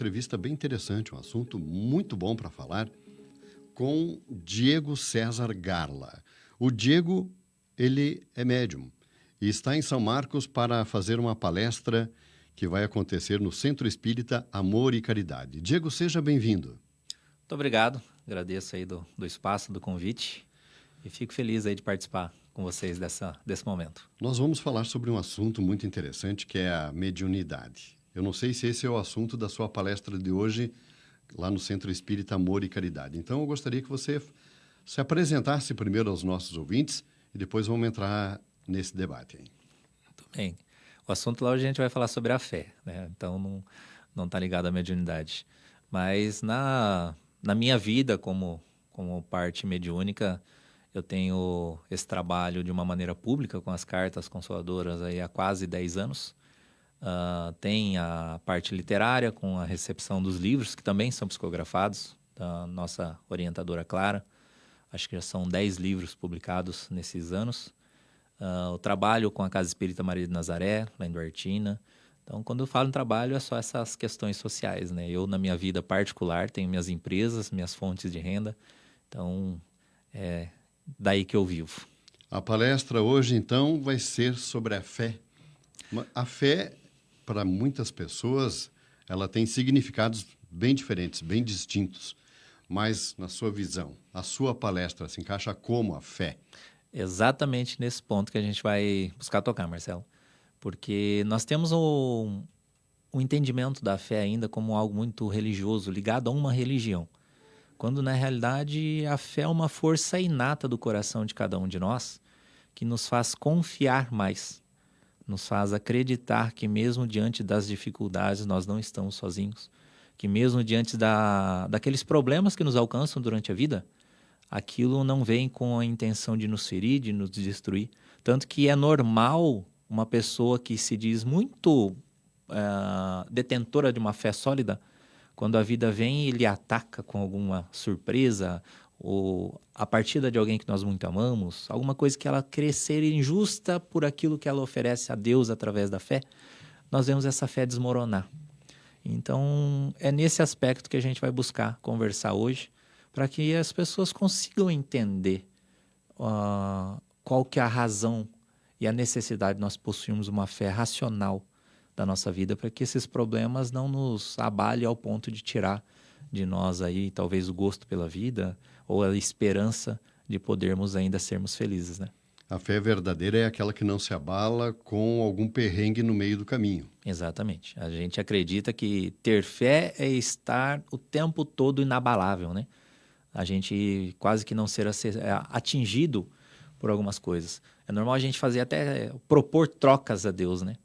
entrevista bem interessante, um assunto muito bom para falar, com Diego César Garla. O Diego, ele é médium e está em São Marcos para fazer uma palestra que vai acontecer no Centro Espírita Amor e Caridade. Diego, seja bem-vindo. Muito obrigado, agradeço aí do espaço, do convite e fico feliz aí de participar com vocês desse momento. Nós vamos falar sobre um assunto muito interessante que é a mediunidade. Eu não sei se esse é o assunto da sua palestra de hoje lá no Centro Espírita Amor e Caridade. Então eu gostaria que você se apresentasse primeiro aos nossos ouvintes e depois vamos entrar nesse debate aí. Muito bem. O assunto lá hoje a gente vai falar sobre a fé, né? Então não está ligado à mediunidade. Mas na minha vida como parte mediúnica, eu tenho esse trabalho de uma maneira pública com as cartas consoladoras aí há quase 10 anos. Tem a parte literária com a recepção dos livros, que também são psicografados, da nossa orientadora Clara. Acho que já são 10 livros publicados nesses anos. O trabalho com a Casa Espírita Maria de Nazaré, lá em Duartina. Então, quando eu falo em trabalho, é só essas questões sociais, né? Eu, na minha vida particular, tenho minhas empresas, minhas fontes de renda. Então, é daí que eu vivo. A palestra hoje, então, vai ser sobre a fé. A fé, para muitas pessoas, ela tem significados bem diferentes, bem distintos. Mas, na sua visão, a sua palestra se encaixa como a fé? Exatamente nesse ponto que a gente vai buscar tocar, Marcelo. Porque nós temos um entendimento da fé ainda como algo muito religioso, ligado a uma religião. Quando, na realidade, a fé é uma força inata do coração de cada um de nós, que nos faz confiar mais, nos faz acreditar que mesmo diante das dificuldades nós não estamos sozinhos, que mesmo diante daqueles problemas que nos alcançam durante a vida, aquilo não vem com a intenção de nos ferir, de nos destruir. Tanto que é normal uma pessoa que se diz muito detentora de uma fé sólida, quando a vida vem e lhe ataca com alguma surpresa, ou a partida de alguém que nós muito amamos, alguma coisa que ela crescer injusta por aquilo que ela oferece a Deus através da fé, nós vemos essa fé desmoronar. Então, é nesse aspecto que a gente vai buscar conversar hoje, para que as pessoas consigam entender qual que é a razão e a necessidade de nós possuirmos uma fé racional da nossa vida, para que esses problemas não nos abalem ao ponto de tirar de nós aí talvez o gosto pela vida ou a esperança de podermos ainda sermos felizes, né? A fé verdadeira é aquela que não se abala com algum perrengue no meio do caminho. Exatamente. A gente acredita que ter fé é estar o tempo todo inabalável, né? A gente quase que não ser atingido por algumas coisas. É normal a gente fazer até propor trocas a Deus, né?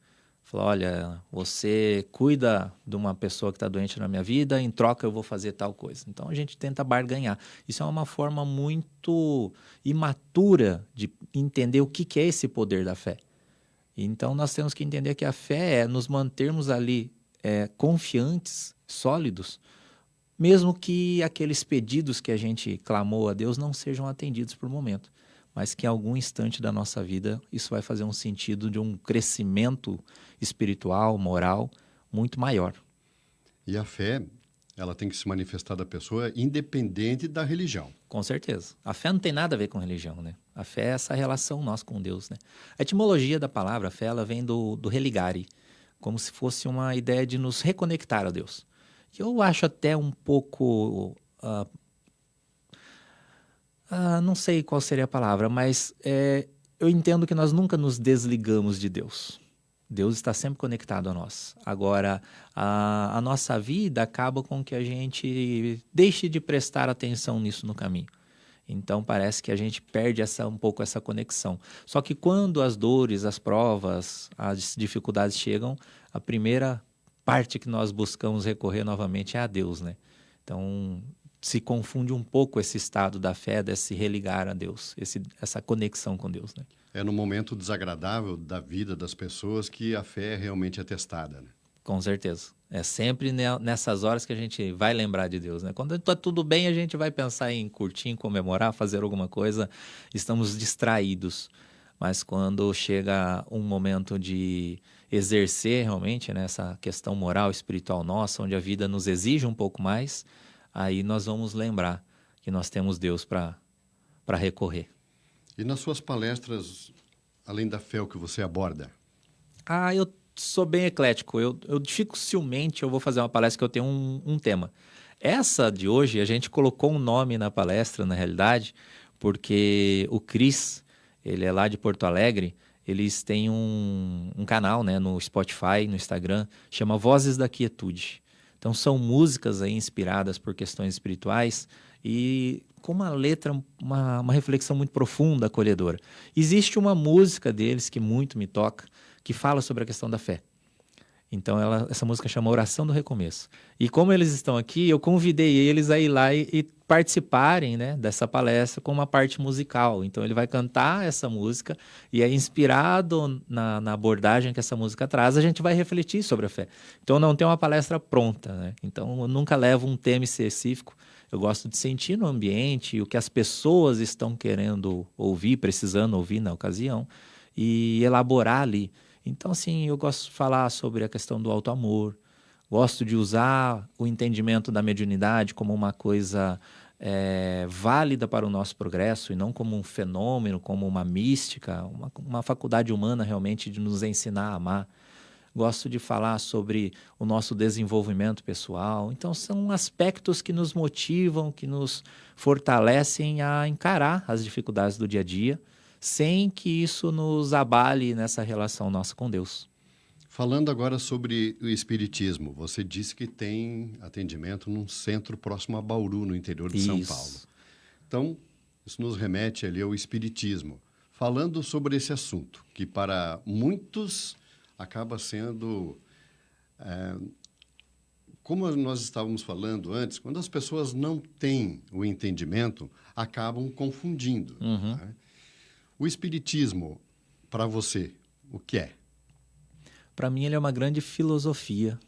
Falar, olha, você cuida de uma pessoa que está doente na minha vida, em troca eu vou fazer tal coisa. Então a gente tenta barganhar. Isso é uma forma muito imatura de entender o que é esse poder da fé. Então nós temos que entender que a fé é nos mantermos ali confiantes, sólidos, mesmo que aqueles pedidos que a gente clamou a Deus não sejam atendidos por momento, mas que em algum instante da nossa vida isso vai fazer um sentido de um crescimento espiritual, moral, muito maior. E a fé, ela tem que se manifestar da pessoa independente da religião. Com certeza. A fé não tem nada a ver com religião, né? A fé é essa relação nossa com Deus, né? A etimologia da palavra fé, ela vem do religare, como se fosse uma ideia de nos reconectar a Deus. Eu acho até um pouco... não sei qual seria a palavra, mas eu entendo que nós nunca nos desligamos de Deus. Deus está sempre conectado a nós. Agora, a nossa vida acaba com que a gente deixe de prestar atenção nisso no caminho. Então, parece que a gente perde um pouco essa conexão. Só que quando as dores, as provas, as dificuldades chegam, a primeira parte que nós buscamos recorrer novamente é a Deus, né? Então, se confunde um pouco esse estado da fé, desse religar a Deus, essa conexão com Deus, né? É no momento desagradável da vida das pessoas que a fé realmente é testada, né? Com certeza. É sempre nessas horas que a gente vai lembrar de Deus, né? Quando está tudo bem, a gente vai pensar em curtir, em comemorar, fazer alguma coisa, estamos distraídos. Mas quando chega um momento de exercer realmente, né, essa questão moral, espiritual nossa, onde a vida nos exige um pouco mais, aí nós vamos lembrar que nós temos Deus para recorrer. E nas suas palestras, além da fé, o que você aborda? Eu sou bem eclético. Eu dificilmente eu vou fazer uma palestra que eu tenho um tema. Essa de hoje, a gente colocou um nome na palestra, na realidade, porque o Cris, ele é lá de Porto Alegre, eles têm um canal, né, no Spotify, no Instagram, chama Vozes da Quietude. Então, são músicas aí inspiradas por questões espirituais e com uma letra, uma reflexão muito profunda, acolhedora. Existe uma música deles que muito me toca, que fala sobre a questão da fé. Então, essa música chama Oração do Recomeço. E como eles estão aqui, eu convidei eles a ir lá e participarem, né, dessa palestra com uma parte musical. Então, ele vai cantar essa música e é inspirado na abordagem que essa música traz, a gente vai refletir sobre a fé. Então, não tem uma palestra pronta, né? Então, eu nunca levo um tema específico. Eu gosto de sentir no ambiente o que as pessoas estão querendo ouvir, precisando ouvir na ocasião e elaborar ali. Então, assim, eu gosto de falar sobre a questão do auto-amor, gosto de usar o entendimento da mediunidade como uma coisa válida para o nosso progresso e não como um fenômeno, como uma mística, uma faculdade humana realmente de nos ensinar a amar. Gosto de falar sobre o nosso desenvolvimento pessoal. Então, são aspectos que nos motivam, que nos fortalecem a encarar as dificuldades do dia a dia, sem que isso nos abale nessa relação nossa com Deus. Falando agora sobre o espiritismo, você disse que tem atendimento num centro próximo a Bauru, no interior de São Paulo. Então, isso nos remete ali ao espiritismo. Falando sobre esse assunto, que para muitos acaba sendo, como nós estávamos falando antes, quando as pessoas não têm o entendimento, acabam confundindo. Né? O espiritismo, para você, o que é? Para mim, ele é uma grande filosofia,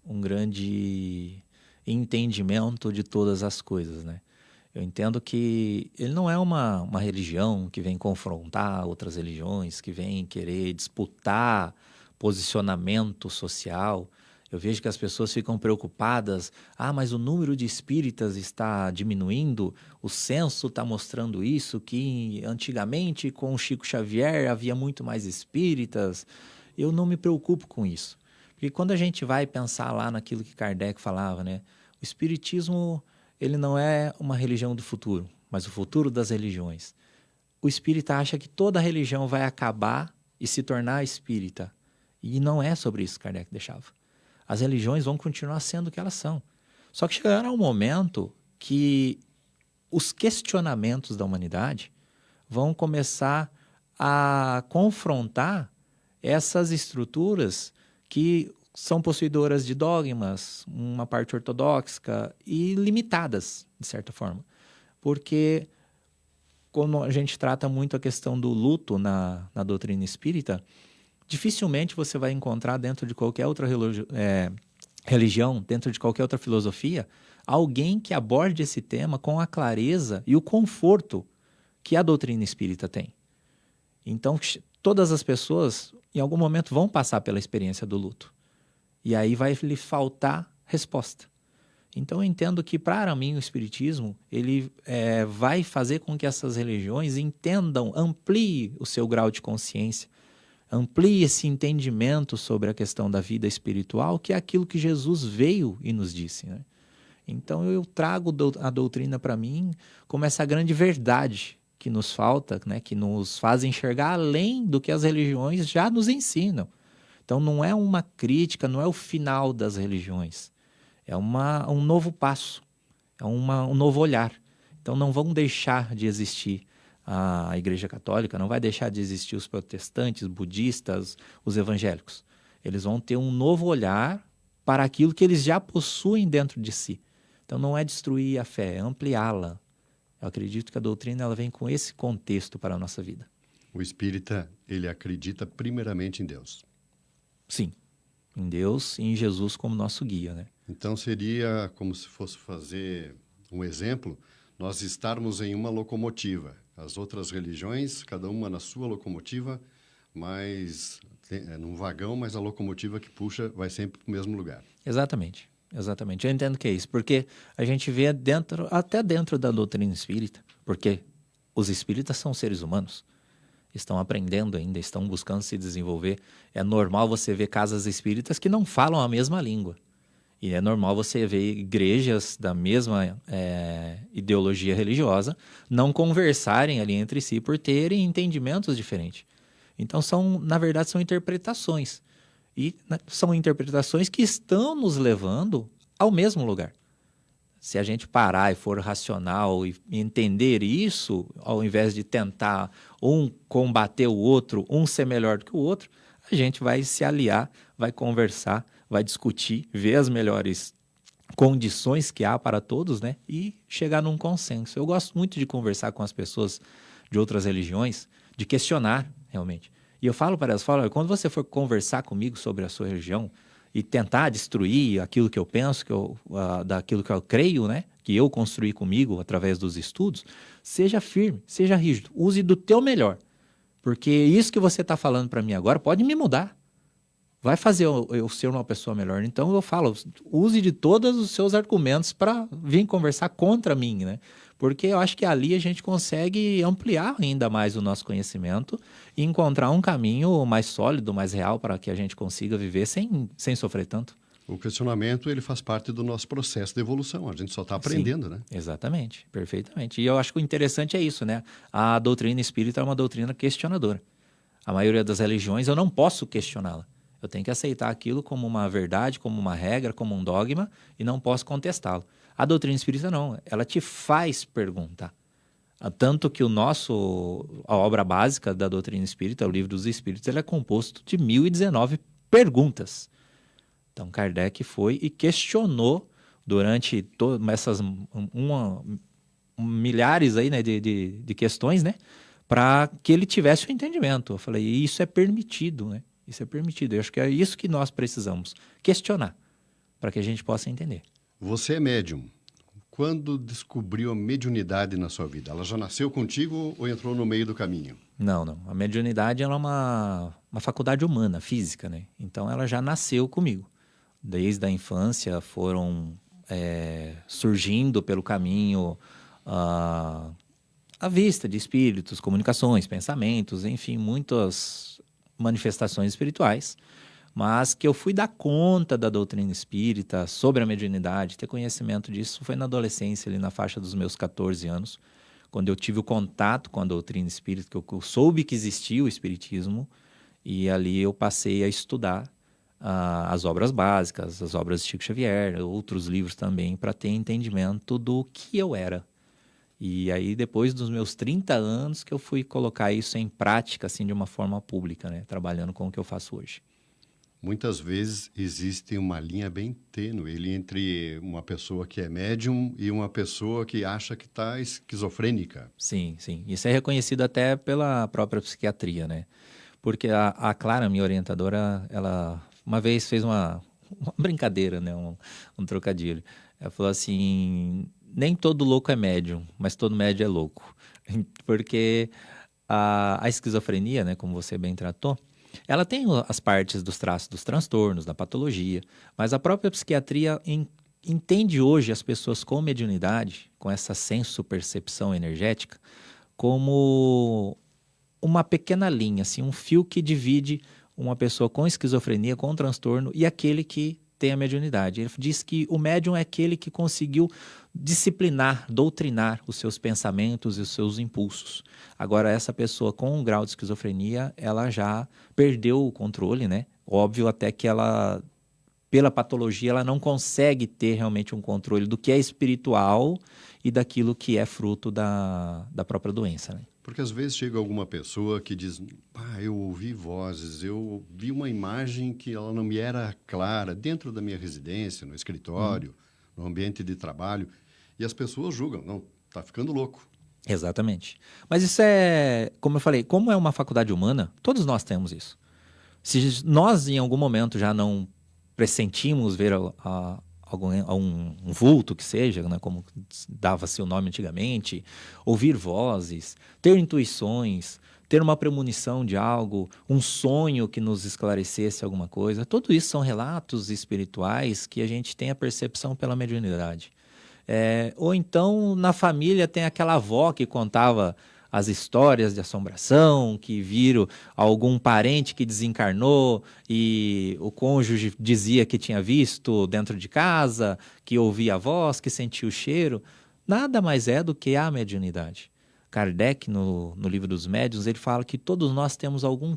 um grande entendimento de todas as coisas, né? Eu entendo que ele não é uma religião que vem confrontar outras religiões, que vem querer disputar posicionamento social. Eu vejo que as pessoas ficam preocupadas. Mas o número de espíritas está diminuindo, o censo está mostrando isso, que antigamente com o Chico Xavier havia muito mais espíritas. Eu não me preocupo com isso. Porque quando a gente vai pensar lá naquilo que Kardec falava, né? O espiritismo, ele não é uma religião do futuro, mas o futuro das religiões. O espírita acha que toda religião vai acabar e se tornar espírita. E não é sobre isso que Kardec deixava. As religiões vão continuar sendo o que elas são. Só que chegará um momento que os questionamentos da humanidade vão começar a confrontar essas estruturas que são possuidoras de dogmas, uma parte ortodoxa e limitadas, de certa forma. Porque, como a gente trata muito a questão do luto na doutrina espírita, dificilmente você vai encontrar dentro de qualquer outra religião, dentro de qualquer outra filosofia, alguém que aborde esse tema com a clareza e o conforto que a doutrina espírita tem. Então, todas as pessoas, em algum momento, vão passar pela experiência do luto. E aí vai lhe faltar resposta. Então, eu entendo que, para mim, o Espiritismo ele vai fazer com que essas religiões entendam, amplie o seu grau de consciência, amplie esse entendimento sobre a questão da vida espiritual, que é aquilo que Jesus veio e nos disse, né? Então, eu trago a doutrina para mim como essa grande verdade que nos falta, né, que nos faz enxergar além do que as religiões já nos ensinam. Então, não é uma crítica, não é o final das religiões. É um novo passo, é um novo olhar. Então, não vão deixar de existir a Igreja Católica, não vai deixar de existir os protestantes, budistas, os evangélicos. Eles vão ter um novo olhar para aquilo que eles já possuem dentro de si. Então, não é destruir a fé, é ampliá-la. Eu acredito que a doutrina ela vem com esse contexto para a nossa vida. O espírita, ele acredita primeiramente em Deus. Sim, em Deus e em Jesus como nosso guia, né? Então, seria como se fosse fazer um exemplo, nós estarmos em uma locomotiva. As outras religiões, cada uma na sua locomotiva, mas num vagão, mas a locomotiva que puxa vai sempre para o mesmo lugar. Exatamente, exatamente. Eu entendo que é isso, porque a gente vê até dentro da doutrina espírita, porque os espíritas são seres humanos, estão aprendendo ainda, estão buscando se desenvolver. É normal você ver casas espíritas que não falam a mesma língua. E é normal você ver igrejas da mesma ideologia religiosa não conversarem ali entre si por terem entendimentos diferentes. Então, na verdade, são interpretações. E são interpretações que estão nos levando ao mesmo lugar. Se a gente parar e for racional e entender isso, ao invés de tentar um combater o outro, um ser melhor do que o outro, a gente vai se aliar, vai conversar, vai discutir, ver as melhores condições que há para todos, né? E chegar num consenso. Eu gosto muito de conversar com as pessoas de outras religiões, de questionar, realmente. E eu falo para elas, quando você for conversar comigo sobre a sua religião e tentar destruir aquilo que eu penso, daquilo que eu creio, né? Que eu construí comigo através dos estudos, seja firme, seja rígido, use do teu melhor. Porque isso que você está falando para mim agora pode me mudar. Vai fazer eu ser uma pessoa melhor. Então eu falo, use de todos os seus argumentos para vir conversar contra mim, né? Porque eu acho que ali a gente consegue ampliar ainda mais o nosso conhecimento e encontrar um caminho mais sólido, mais real, para que a gente consiga viver sem sofrer tanto. O questionamento, ele faz parte do nosso processo de evolução. A gente só está aprendendo, Sim, né? Exatamente, perfeitamente. E eu acho que o interessante é isso, né? A doutrina espírita é uma doutrina questionadora. A maioria das religiões eu não posso questioná-la. Eu tenho que aceitar aquilo como uma verdade, como uma regra, como um dogma e não posso contestá-lo. A doutrina espírita não, ela te faz perguntar. Tanto que a obra básica da doutrina espírita, o Livro dos Espíritos, ele é composto de 1019 perguntas. Então Kardec foi e questionou durante essas milhares aí, né, de questões, né, para que ele tivesse o entendimento. Eu falei, isso é permitido, né? Isso é permitido. Eu acho que é isso que nós precisamos, questionar, para que a gente possa entender. Você é médium. Quando descobriu a mediunidade na sua vida? Ela já nasceu contigo ou entrou no meio do caminho? Não. A mediunidade ela é uma faculdade humana, física, né? Então, ela já nasceu comigo. Desde a infância foram surgindo pelo caminho a vista de espíritos, comunicações, pensamentos, enfim, muitas manifestações espirituais, mas que eu fui dar conta da doutrina espírita sobre a mediunidade, ter conhecimento disso foi na adolescência, ali na faixa dos meus 14 anos, quando eu tive o contato com a doutrina espírita, que eu soube que existia o espiritismo, e ali eu passei a estudar as obras básicas, as obras de Chico Xavier, outros livros também, para ter entendimento do que eu era. E aí, depois dos meus 30 anos, que eu fui colocar isso em prática, assim, de uma forma pública, né? Trabalhando com o que eu faço hoje. Muitas vezes existe uma linha bem tênue entre uma pessoa que é médium e uma pessoa que acha que está esquizofrênica. Sim. Isso é reconhecido até pela própria psiquiatria, né? Porque a Clara, minha orientadora, ela uma vez fez uma brincadeira, né? Um trocadilho. Ela falou assim, nem todo louco é médium, mas todo médium é louco. Porque a esquizofrenia, né, como você bem tratou, ela tem as partes dos traços dos transtornos, da patologia, mas a própria psiquiatria entende hoje as pessoas com mediunidade, com essa senso-percepção energética, como uma pequena linha, assim, um fio que divide uma pessoa com esquizofrenia, com transtorno, e aquele que tem a mediunidade. Ele diz que o médium é aquele que conseguiu disciplinar, doutrinar os seus pensamentos e os seus impulsos. Agora, essa pessoa com um grau de esquizofrenia, ela já perdeu o controle, né? Óbvio até que ela, pela patologia, ela não consegue ter realmente um controle do que é espiritual e daquilo que é fruto da própria doença, né? Porque às vezes chega alguma pessoa que diz, eu ouvi vozes, eu vi uma imagem que ela não me era clara dentro da minha residência, no escritório, no ambiente de trabalho, e as pessoas julgam, não, tá ficando louco. Exatamente. Mas isso é, como eu falei, como é uma faculdade humana, todos nós temos isso. Se nós em algum momento já não pressentimos ver um vulto que seja, né, como dava-se o nome antigamente, ouvir vozes, ter intuições, ter uma premonição de algo, um sonho que nos esclarecesse alguma coisa. Tudo isso são relatos espirituais que a gente tem a percepção pela mediunidade. Ou então, na família, tem aquela avó que contava as histórias de assombração, que viram algum parente que desencarnou e o cônjuge dizia que tinha visto dentro de casa, que ouvia a voz, que sentia o cheiro. Nada mais é do que a mediunidade. Kardec, no livro dos médiuns, ele fala que todos nós temos algum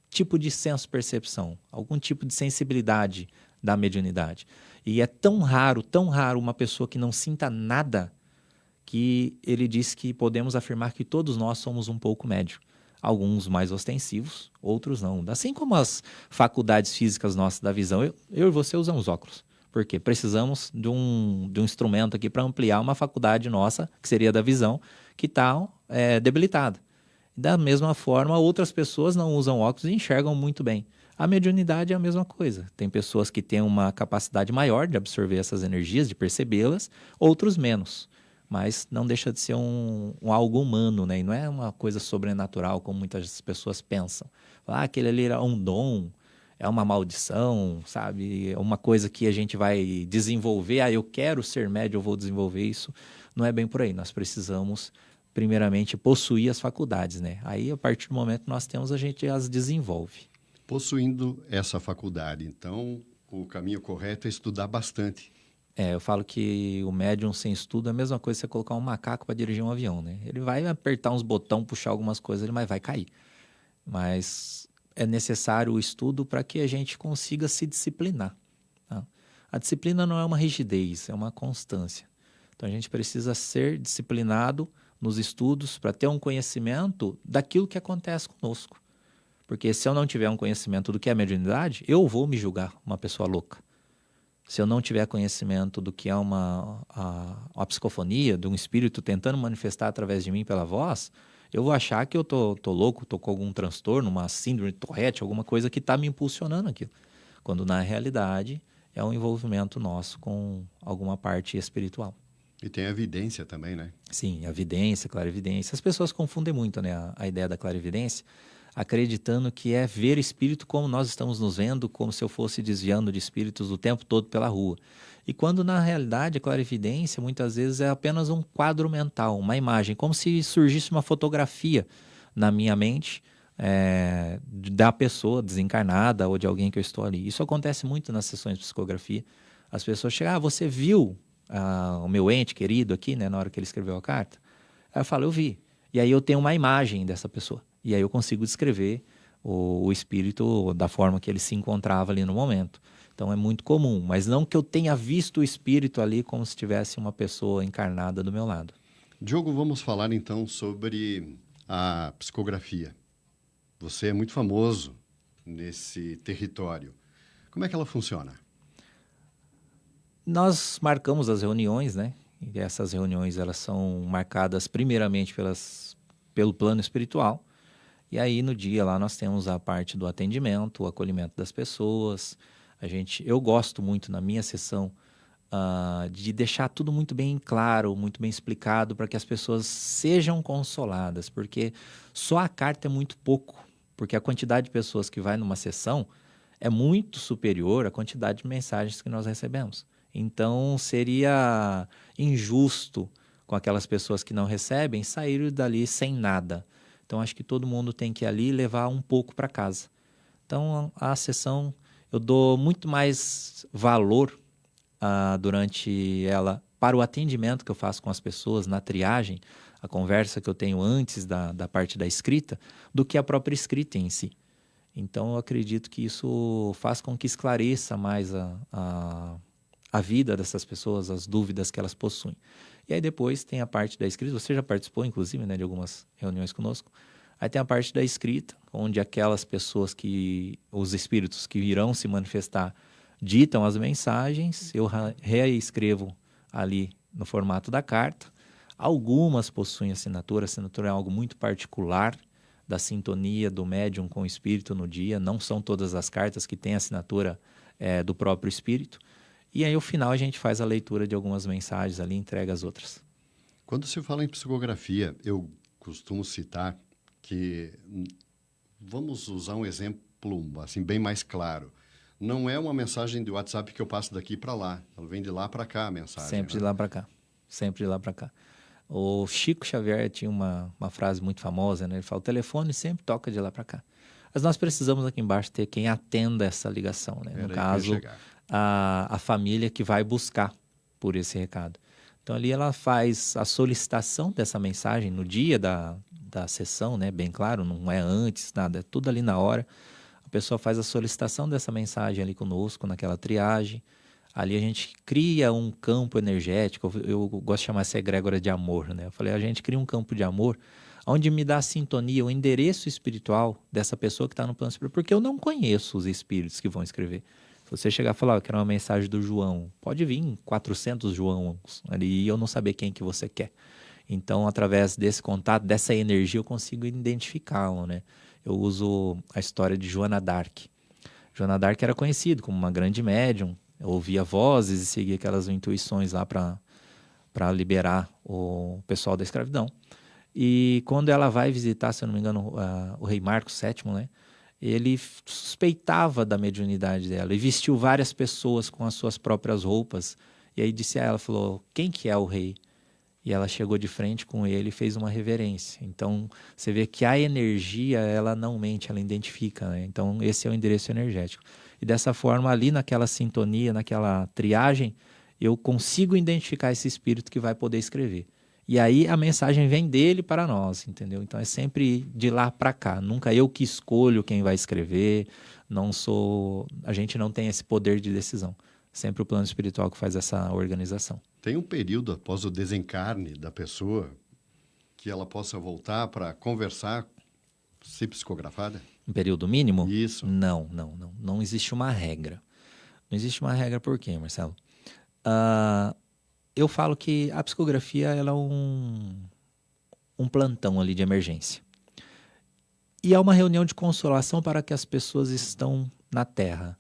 tipo de senso-percepção, algum tipo de sensibilidade da mediunidade. E é tão raro uma pessoa que não sinta nada, que ele diz que podemos afirmar que todos nós somos um pouco médio. Alguns mais ostensivos, outros não. Assim como as faculdades físicas nossas da visão, eu e você usamos óculos. Por quê? Precisamos de um instrumento aqui para ampliar uma faculdade nossa, que seria da visão, que está debilitada. Da mesma forma, outras pessoas não usam óculos e enxergam muito bem. A mediunidade é a mesma coisa. Tem pessoas que têm uma capacidade maior de absorver essas energias, de percebê-las, outros menos. Mas não deixa de ser um algo humano, né? E não é uma coisa sobrenatural, como muitas pessoas pensam. Aquele ali era um dom, é uma maldição, sabe? É uma coisa que a gente vai desenvolver. Eu quero ser médium, eu vou desenvolver isso. Não é bem por aí. Nós precisamos, primeiramente, possuir as faculdades, né? Aí, a partir do momento que nós temos, a gente as desenvolve. Possuindo essa faculdade, então, o caminho correto é estudar bastante. Eu falo que o médium sem estudo é a mesma coisa que você colocar um macaco para dirigir um avião, né? Ele vai apertar uns botões, puxar algumas coisas, mas vai cair. Mas é necessário o estudo para que a gente consiga se disciplinar. Tá? A disciplina não é uma rigidez, é uma constância. Então a gente precisa ser disciplinado nos estudos para ter um conhecimento daquilo que acontece conosco. Porque se eu não tiver um conhecimento do que é mediunidade, eu vou me julgar uma pessoa louca. Se eu não tiver conhecimento do que é uma psicofonia, de um espírito tentando manifestar através de mim pela voz, eu vou achar que eu tô louco, tô com algum transtorno, uma síndrome de Tourette, alguma coisa que está me impulsionando aquilo. Quando, na realidade, é um envolvimento nosso com alguma parte espiritual. E tem a evidência também, né? Sim, a vidência, clarividência. As pessoas confundem muito, né, a ideia da clarividência, acreditando que é ver espírito como nós estamos nos vendo, como se eu fosse desviando de espíritos o tempo todo pela rua. E quando, na realidade, a clarividência, muitas vezes, é apenas um quadro mental, uma imagem, como se surgisse uma fotografia na minha mente da pessoa desencarnada ou de alguém que eu estou ali. Isso acontece muito nas sessões de psicografia. As pessoas chegam, você viu o meu ente querido aqui, né, na hora que ele escreveu a carta? Aí eu falo, eu vi. E aí eu tenho uma imagem dessa pessoa. E aí eu consigo descrever o espírito da forma que ele se encontrava ali no momento. Então é muito comum, mas não que eu tenha visto o espírito ali como se tivesse uma pessoa encarnada do meu lado. Diogo, vamos falar então sobre a psicografia. Você é muito famoso nesse território. Como é que ela funciona? Nós marcamos as reuniões, né? E essas reuniões elas são marcadas primeiramente pelo plano espiritual. E aí, no dia lá, nós temos a parte do atendimento, o acolhimento das pessoas. Eu gosto muito, na minha sessão, de deixar tudo muito bem claro, muito bem explicado, para que as pessoas sejam consoladas, porque só a carta é muito pouco, porque a quantidade de pessoas que vai numa sessão é muito superior à quantidade de mensagens que nós recebemos. Então, seria injusto com aquelas pessoas que não recebem sair dali sem nada. Então, acho que todo mundo tem que ir ali levar um pouco para casa. Então, a sessão, eu dou muito mais valor durante ela para o atendimento que eu faço com as pessoas, na triagem, a conversa que eu tenho antes da parte da escrita, do que a própria escrita em si. Então, eu acredito que isso faz com que esclareça mais a vida dessas pessoas, as dúvidas que elas possuem. E aí depois tem a parte da escrita, você já participou, inclusive, né, de algumas reuniões conosco. Aí tem a parte da escrita, onde aquelas pessoas os espíritos que irão se manifestar, ditam as mensagens, eu reescrevo ali no formato da carta. Algumas possuem assinatura, a assinatura é algo muito particular da sintonia do médium com o espírito no dia, não são todas as cartas que têm assinatura do próprio espírito. E aí, ao final, a gente faz a leitura de algumas mensagens ali e entrega as outras. Quando se fala em psicografia, eu costumo citar que, vamos usar um exemplo assim bem mais claro. Não é uma mensagem de WhatsApp que eu passo daqui para lá. Ela vem de lá para cá a mensagem. Sempre Né? de lá para cá. Sempre de lá para cá. O Chico Xavier tinha uma frase muito famosa, né? Ele fala, o telefone sempre toca de lá para cá. Mas nós precisamos aqui embaixo ter quem atenda essa ligação, né? No caso, a família que vai buscar por esse recado. Então, ali ela faz a solicitação dessa mensagem no dia da sessão, né? Bem claro, não é antes, nada, é tudo ali na hora. A pessoa faz a solicitação dessa mensagem ali conosco, naquela triagem. Ali a gente cria um campo energético, eu gosto de chamar essa egrégora de amor, né? Eu falei, a gente cria um campo de amor onde me dá a sintonia, o endereço espiritual dessa pessoa que está no plano espiritual, porque eu não conheço os espíritos que vão escrever. Se você chegar e falar, eu quero uma mensagem do João, pode vir 400 Joãos ali e eu não saber quem que você quer. Então, através desse contato, dessa energia, eu consigo identificá-lo, né? Eu uso a história de Joana d'Arc. Joana d'Arc era conhecido como uma grande médium, ouvia vozes e seguia aquelas intuições lá para liberar o pessoal da escravidão. E quando ela vai visitar, se eu não me engano, o rei Marcos VII, né? Ele suspeitava da mediunidade dela e vestiu várias pessoas com as suas próprias roupas. E aí disse a ela, falou, quem que é o rei? E ela chegou de frente com ele e fez uma reverência. Então, você vê que a energia, ela não mente, ela identifica, né? Então, esse é o endereço energético. E dessa forma, ali naquela sintonia, naquela triagem, eu consigo identificar esse espírito que vai poder escrever. E aí a mensagem vem dele para nós, entendeu? Então, é sempre de lá para cá. Nunca eu que escolho quem vai escrever. A gente não tem esse poder de decisão. Sempre o plano espiritual que faz essa organização. Tem um período após o desencarne da pessoa que ela possa voltar para conversar, ser psicografada? Um período mínimo? Isso. Não. Não existe uma regra. Não existe uma regra por quê, Marcelo? Eu falo que a psicografia ela é um plantão ali de emergência. E é uma reunião de consolação para que as pessoas estão na Terra.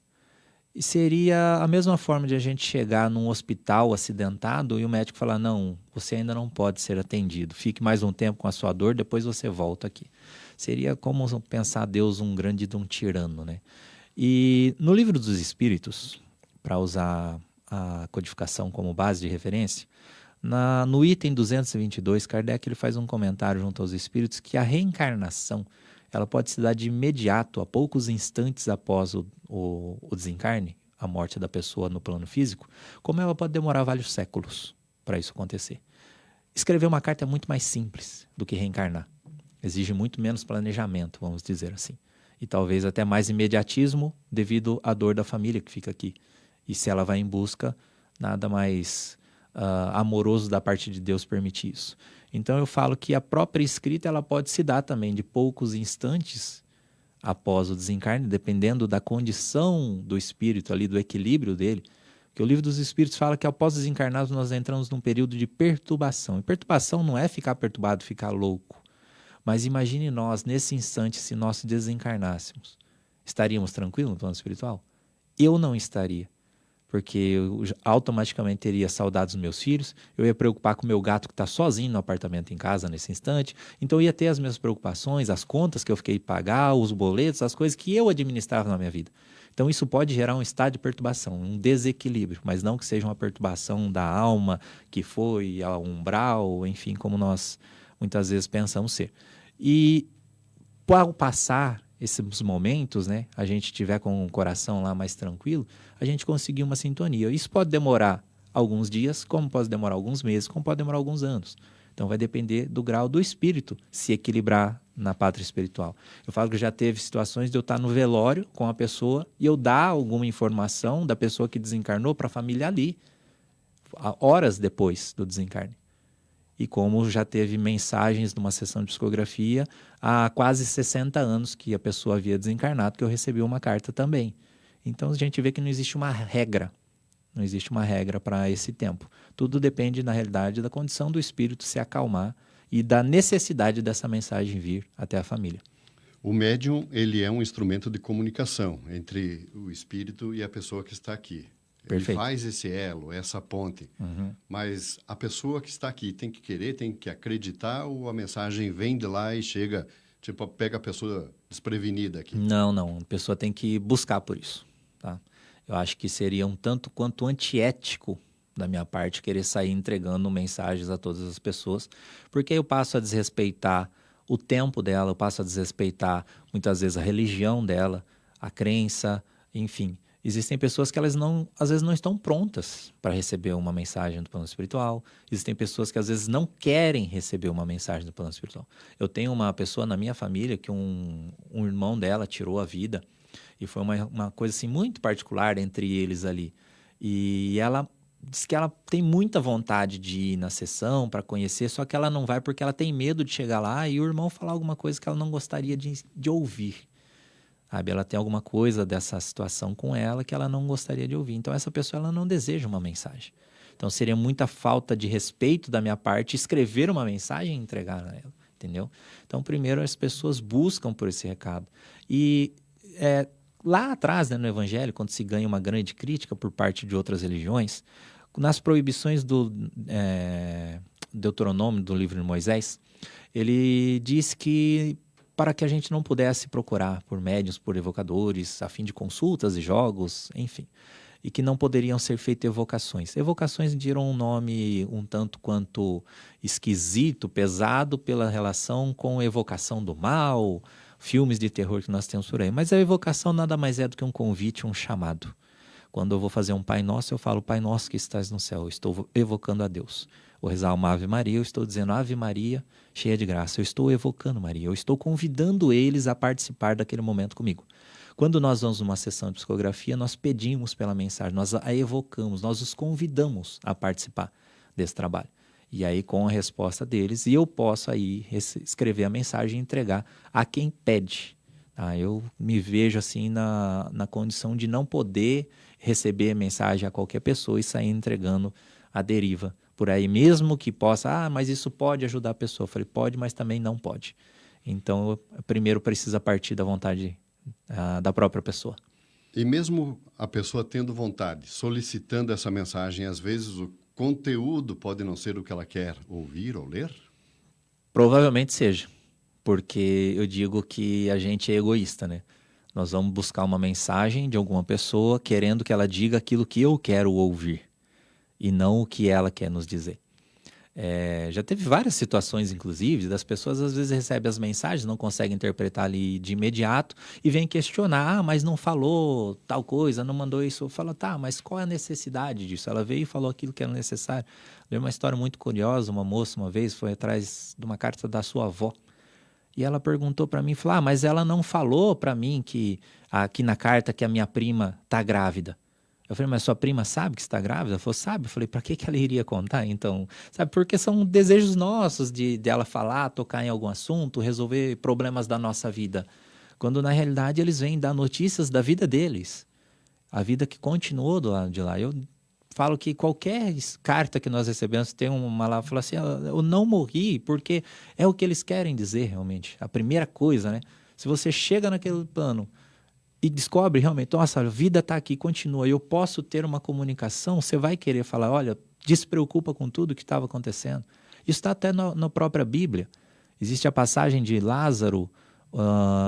E seria a mesma forma de a gente chegar num hospital acidentado e o médico falar, não, você ainda não pode ser atendido. Fique mais um tempo com a sua dor, depois você volta aqui. Seria como pensar Deus um grande de um tirano, né? E no Livro dos Espíritos, para usar a codificação como base de referência, no item 222, Kardec ele faz um comentário junto aos espíritos que a reencarnação ela pode se dar de imediato, a poucos instantes após o desencarne, a morte da pessoa no plano físico, como ela pode demorar vários séculos para isso acontecer. Escrever uma carta é muito mais simples do que reencarnar. Exige muito menos planejamento, vamos dizer assim. E talvez até mais imediatismo devido à dor da família que fica aqui. E se ela vai em busca, nada mais amoroso da parte de Deus permitir isso. Então eu falo que a própria escrita ela pode se dar também de poucos instantes após o desencarne, dependendo da condição do espírito ali, do equilíbrio dele. Porque o Livro dos Espíritos fala que após desencarnados nós entramos num período de perturbação. E perturbação não é ficar perturbado, ficar louco. Mas imagine nós, nesse instante, se nós desencarnássemos. Estaríamos tranquilos no plano espiritual? Eu não estaria. Porque eu automaticamente teria saudades dos meus filhos, eu ia preocupar com o meu gato que está sozinho no apartamento em casa nesse instante, então eu ia ter as minhas preocupações, as contas que eu fiquei de pagar, os boletos, as coisas que eu administrava na minha vida. Então isso pode gerar um estado de perturbação, um desequilíbrio, mas não que seja uma perturbação da alma, que foi ao umbral, enfim, como nós muitas vezes pensamos ser. E ao passar esses momentos, né, a gente tiver com o coração lá mais tranquilo, a gente conseguir uma sintonia. Isso pode demorar alguns dias, como pode demorar alguns meses, como pode demorar alguns anos. Então vai depender do grau do espírito se equilibrar na pátria espiritual. Eu falo que já teve situações de eu estar no velório com a pessoa e eu dar alguma informação da pessoa que desencarnou para a família ali, horas depois do desencarne. E como já teve mensagens numa sessão de psicografia há quase 60 anos que a pessoa havia desencarnado, que eu recebi uma carta também. Então a gente vê que não existe uma regra. Não existe uma regra para esse tempo. Tudo depende, na realidade, da condição do espírito se acalmar e da necessidade dessa mensagem vir até a família. O médium, ele é um instrumento de comunicação entre o espírito e a pessoa que está aqui. Ele Perfeito. faz esse elo, essa ponte. Mas a pessoa que está aqui tem que querer, tem que acreditar, ou a mensagem vem de lá e chega, tipo, pega a pessoa desprevenida aqui? Não. A pessoa tem que buscar por isso, tá? Eu acho que seria um tanto quanto antiético da minha parte querer sair entregando mensagens a todas as pessoas, porque eu passo a desrespeitar o tempo dela, eu passo a desrespeitar muitas vezes a religião dela, a crença, enfim. Existem pessoas que elas não, às vezes não estão prontas para receber uma mensagem do plano espiritual. Existem pessoas que às vezes não querem receber uma mensagem do plano espiritual. Eu tenho uma pessoa na minha família que um irmão dela tirou a vida e foi uma coisa assim muito particular entre eles ali. E ela diz que ela tem muita vontade de ir na sessão para conhecer, só que ela não vai porque ela tem medo de chegar lá e o irmão falar alguma coisa que ela não gostaria de ouvir. Sabe? Ela tem alguma coisa dessa situação com ela que ela não gostaria de ouvir. Então, essa pessoa ela não deseja uma mensagem. Então, seria muita falta de respeito da minha parte escrever uma mensagem e entregar a ela, entendeu? Então, primeiro, as pessoas buscam por esse recado. E lá atrás, né, no Evangelho, quando se ganha uma grande crítica por parte de outras religiões, nas proibições do Deuteronômio, do livro de Moisés, ele diz que para que a gente não pudesse procurar por médiuns, por evocadores, a fim de consultas e jogos, enfim. E que não poderiam ser feitas evocações. Evocações deram um nome um tanto quanto esquisito, pesado, pela relação com evocação do mal, filmes de terror que nós temos por aí. Mas a evocação nada mais é do que um convite, um chamado. Quando eu vou fazer um Pai Nosso, eu falo, Pai Nosso que estás no céu, eu estou evocando a Deus. Vou rezar uma Ave Maria, eu estou dizendo Ave Maria, cheia de graça. Eu estou evocando Maria, eu estou convidando eles a participar daquele momento comigo. Quando nós vamos numa sessão de psicografia, nós pedimos pela mensagem, nós a evocamos, nós os convidamos a participar desse trabalho. E aí, com a resposta deles, eu posso aí escrever a mensagem e entregar a quem pede. Eu me vejo assim na condição de não poder receber mensagem a qualquer pessoa e sair entregando a deriva por aí, mesmo que possa, mas isso pode ajudar a pessoa. Eu falei, pode, mas também não pode. Então, primeiro precisa partir da vontade da própria pessoa. E mesmo a pessoa tendo vontade, solicitando essa mensagem, às vezes o conteúdo pode não ser o que ela quer ouvir ou ler? Provavelmente seja, porque eu digo que a gente é egoísta, né? Nós vamos buscar uma mensagem de alguma pessoa querendo que ela diga aquilo que eu quero ouvir e não o que ela quer nos dizer. Já teve várias situações, inclusive, das pessoas às vezes recebem as mensagens, não conseguem interpretar ali de imediato e vêm questionar, mas não falou tal coisa, não mandou isso. Fala, tá, mas qual é a necessidade disso? Ela veio e falou aquilo que era necessário. Lembro uma história muito curiosa, uma moça uma vez foi atrás de uma carta da sua avó e ela perguntou para mim, falou, mas ela não falou para mim que aqui na carta que a minha prima tá grávida. Eu falei, mas sua prima sabe que está grávida? Ela falou, sabe. Eu falei, para que ela iria contar, então? Sabe, porque são desejos nossos de ela falar, tocar em algum assunto, resolver problemas da nossa vida. Quando, na realidade, eles vêm dar notícias da vida deles. A vida que continuou do lado de lá. Eu falo que qualquer carta que nós recebemos, tem uma lá, fala assim, eu não morri, porque é o que eles querem dizer, realmente. A primeira coisa, né? Se você chega naquele plano e descobre realmente, nossa, a vida está aqui, continua, eu posso ter uma comunicação, você vai querer falar, olha, despreocupa com tudo que estava acontecendo. Isso está até na própria Bíblia. Existe a passagem de Lázaro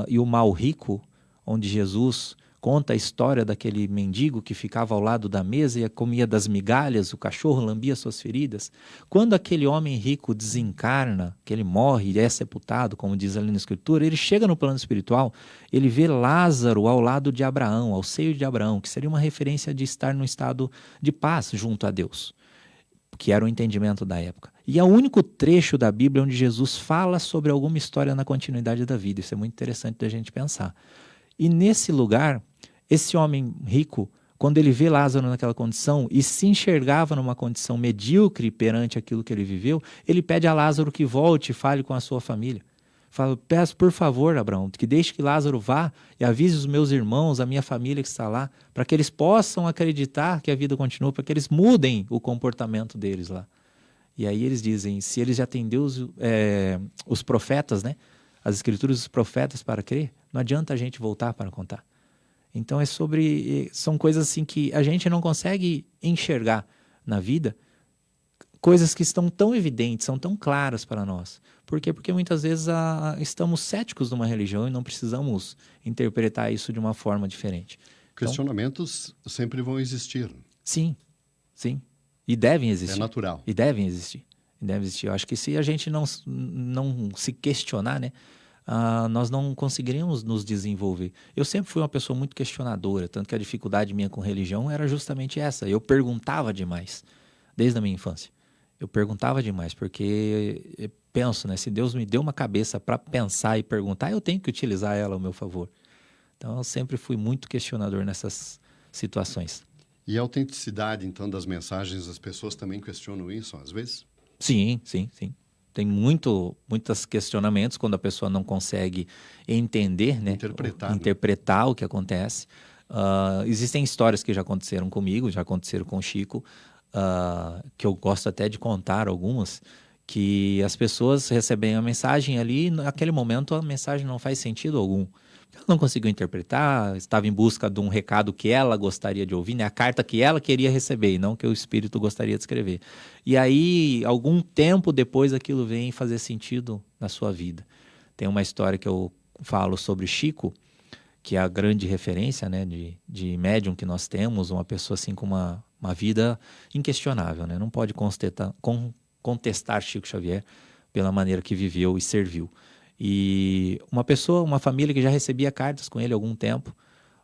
e o mal rico, onde Jesus conta a história daquele mendigo que ficava ao lado da mesa e comia das migalhas, o cachorro lambia suas feridas. Quando aquele homem rico desencarna, que ele morre e é sepultado, como diz ali na Escritura, ele chega no plano espiritual, ele vê Lázaro ao lado de Abraão, ao seio de Abraão, que seria uma referência de estar num estado de paz junto a Deus, que era o entendimento da época. E é o único trecho da Bíblia onde Jesus fala sobre alguma história na continuidade da vida. Isso é muito interessante da gente pensar. E nesse lugar, esse homem rico, quando ele vê Lázaro naquela condição e se enxergava numa condição medíocre perante aquilo que ele viveu, ele pede a Lázaro que volte e fale com a sua família. Fala, peço por favor, Abraão, que deixe que Lázaro vá e avise os meus irmãos, a minha família que está lá, para que eles possam acreditar que a vida continua, para que eles mudem o comportamento deles lá. E aí eles dizem, se eles já têm Deus, os profetas, né? As escrituras dos profetas para crer, não adianta a gente voltar para contar. Então são coisas assim que a gente não consegue enxergar na vida, coisas que estão tão evidentes, são tão claras para nós. Por quê? Porque muitas vezes estamos céticos numa religião e não precisamos interpretar isso de uma forma diferente. Então, Questionamentos sempre vão existir. sim, sim. E devem existir. É natural. E devem existir. E devem existir. Eu acho que se a gente não se questionar, né, nós não conseguiríamos nos desenvolver. Eu sempre fui uma pessoa muito questionadora, tanto que a dificuldade minha com religião era justamente essa. Eu perguntava demais, desde a minha infância. Eu perguntava demais, porque eu penso, né, se Deus me deu uma cabeça para pensar e perguntar, eu tenho que utilizar ela ao meu favor. Então, eu sempre fui muito questionador nessas situações. E a autenticidade, então, das mensagens, as pessoas também questionam isso, às vezes? Sim, sim, sim. Tem muitos questionamentos quando a pessoa não consegue entender, né? Interpretar o que acontece. Existem histórias que já aconteceram comigo, já aconteceram com o Chico, que eu gosto até de contar algumas, que as pessoas recebem a mensagem ali, naquele momento a mensagem não faz sentido algum. Ela não conseguiu interpretar, estava em busca de um recado que ela gostaria de ouvir, né? A carta que ela queria receber, e não que o espírito gostaria de escrever. E aí, algum tempo depois, aquilo vem fazer sentido na sua vida. Tem uma história que eu falo sobre Chico, que é a grande referência, né, de médium que nós temos, uma pessoa assim com uma vida inquestionável, né? Não pode contestar Chico Xavier pela maneira que viveu e serviu. E uma família que já recebia cartas com ele há algum tempo,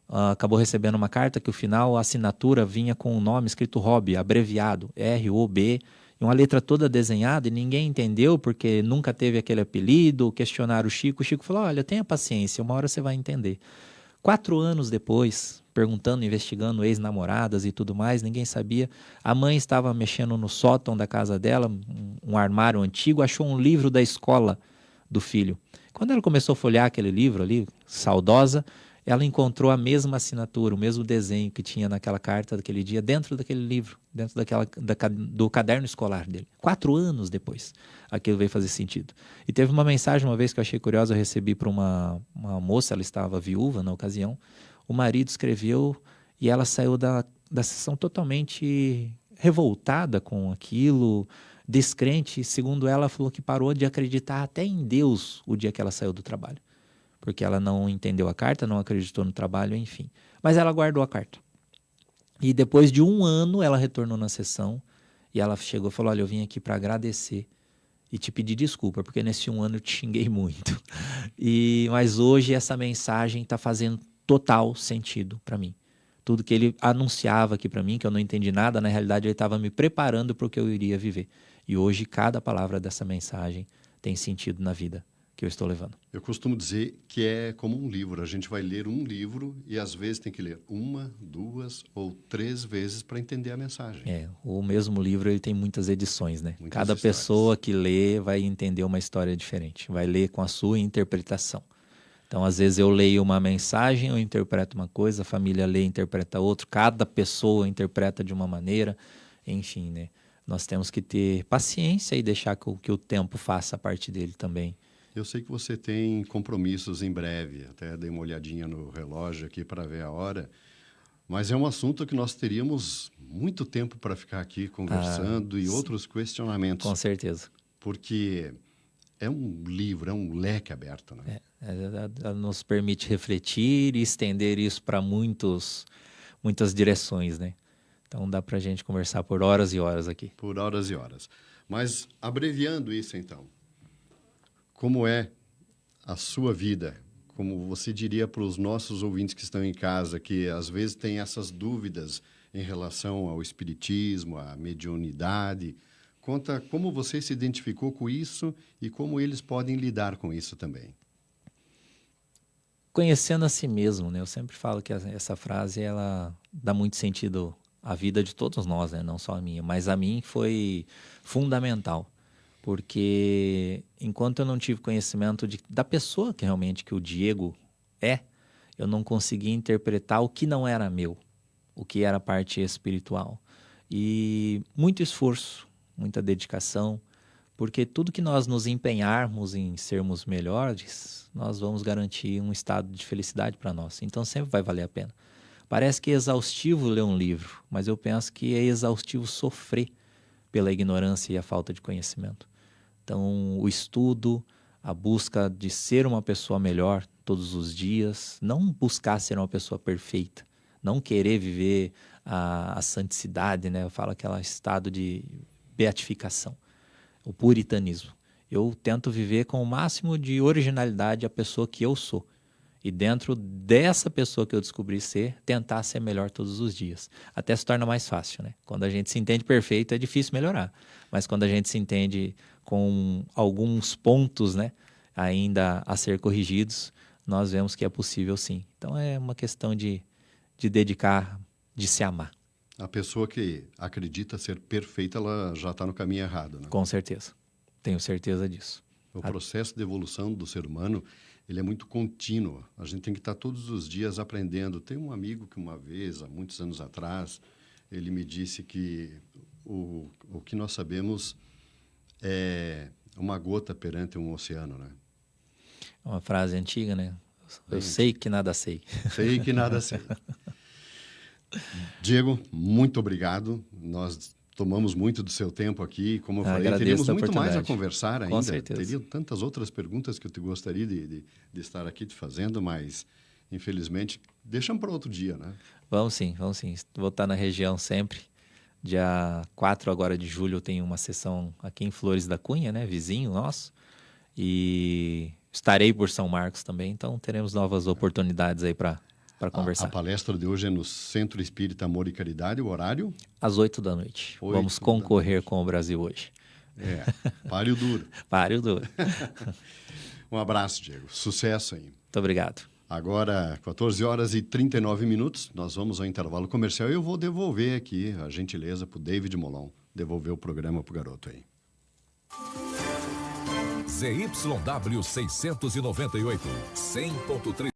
acabou recebendo uma carta que o final, a assinatura vinha com o nome escrito Rob, abreviado, R-O-B, e uma letra toda desenhada, e ninguém entendeu porque nunca teve aquele apelido. Questionaram o Chico falou, olha, tenha paciência, uma hora você vai entender. 4 anos depois, perguntando, investigando ex-namoradas e tudo mais, ninguém sabia. A mãe estava mexendo no sótão da casa dela, um armário antigo, achou um livro da escola do filho. Quando ela começou a folhear aquele livro ali, saudosa, ela encontrou a mesma assinatura, o mesmo desenho que tinha naquela carta daquele dia, dentro daquele livro, dentro do caderno escolar dele. 4 anos depois, aquilo veio fazer sentido. E teve uma mensagem uma vez que eu achei curiosa, eu recebi para uma moça, ela estava viúva na ocasião, o marido escreveu e ela saiu da sessão totalmente revoltada com aquilo, descrente. Segundo ela, falou que parou de acreditar até em Deus o dia que ela saiu do trabalho. Porque ela não entendeu a carta, não acreditou no trabalho, enfim. Mas ela guardou a carta. E depois de 1 ano, ela retornou na sessão e ela chegou e falou, olha, eu vim aqui para agradecer e te pedir desculpa, porque nesse 1 ano eu te xinguei muito. Mas hoje essa mensagem está fazendo total sentido para mim. Tudo que ele anunciava aqui para mim, que eu não entendi nada, na realidade ele estava me preparando para o que eu iria viver. E hoje cada palavra dessa mensagem tem sentido na vida que eu estou levando. Eu costumo dizer que é como um livro. A gente vai ler um livro e às vezes tem que ler 1, 2 ou 3 vezes para entender a mensagem. O mesmo livro ele tem muitas edições, né? Muitas Cada histórias. pessoa que lê vai entender uma história diferente, vai ler com a sua interpretação. Então, às vezes eu leio uma mensagem, eu interpreto uma coisa, a família lê e interpreta outra, cada pessoa interpreta de uma maneira, enfim, né? Nós temos que ter paciência e deixar que o tempo faça a parte dele também. Eu sei que você tem compromissos em breve, até dei uma olhadinha no relógio aqui para ver a hora, mas é um assunto que nós teríamos muito tempo para ficar aqui conversando e outros questionamentos. Com certeza. Porque é um livro, é um leque aberto, né? Ela nos permite refletir e estender isso para muitas direções, né? Então dá para a gente conversar por horas e horas aqui. Por horas e horas. Mas abreviando isso então, como é a sua vida? Como você diria para os nossos ouvintes que estão em casa, que às vezes têm essas dúvidas em relação ao espiritismo, à mediunidade? Conta como você se identificou com isso e como eles podem lidar com isso também. Conhecendo a si mesmo, né? Eu sempre falo que essa frase ela dá muito sentido à vida de todos nós, né? Não só a minha, mas a mim foi fundamental. Porque enquanto eu não tive conhecimento da pessoa que realmente que o Diego é, eu não conseguia interpretar o que não era meu, o que era parte espiritual. E muito esforço, muita dedicação Porque tudo que nós nos empenharmos em sermos melhores, nós vamos garantir um estado de felicidade para nós. Então sempre vai valer a pena. Parece que é exaustivo ler um livro, mas eu penso que é exaustivo sofrer pela ignorância e a falta de conhecimento. Então, o estudo, a busca de ser uma pessoa melhor todos os dias, não buscar ser uma pessoa perfeita, não querer viver a santicidade, né? Eu falo aquele estado de beatificação, o puritanismo. Eu tento viver com o máximo de originalidade a pessoa que eu sou. E dentro dessa pessoa que eu descobri ser, tentar ser melhor todos os dias. Até se torna mais fácil, né? Quando a gente se entende perfeito, é difícil melhorar. Mas quando a gente se entende com alguns pontos, né, ainda a ser corrigidos, nós vemos que é possível sim. Então é uma questão de dedicar, de se amar. A pessoa que acredita ser perfeita, ela já está no caminho errado, né? Com certeza. Tenho certeza disso. O processo de evolução do ser humano, ele é muito contínuo. A gente tem que estar todos os dias aprendendo. Tem um amigo que uma vez, há muitos anos atrás, ele me disse que o que nós sabemos é uma gota perante um oceano, né? Uma frase antiga, né? Eu sei que nada sei. Sei que nada sei. Diego, muito obrigado. Nós tomamos muito do seu tempo aqui. Como eu falei, teríamos muito mais a conversar ainda. Com certeza. Teria tantas outras perguntas que eu te gostaria de estar aqui te fazendo, mas, infelizmente, deixamos para outro dia, né? Vamos sim, vamos sim. Vou estar na região sempre. Dia 4 agora de julho eu tenho uma sessão aqui em Flores da Cunha, né? Vizinho nosso. E estarei por São Marcos também, então teremos novas oportunidades aí para conversar. A palestra de hoje é no Centro Espírita Amor e Caridade, o horário? Às 8 da noite. Vamos concorrer com o Brasil hoje. Páreo duro. Páreo duro. Um abraço, Diego. Sucesso aí. Muito obrigado. Agora, 14 horas e 39 minutos, nós vamos ao intervalo comercial e eu vou devolver aqui a gentileza para o David Molon, devolver o programa para o garoto aí. ZYW 698, 100.3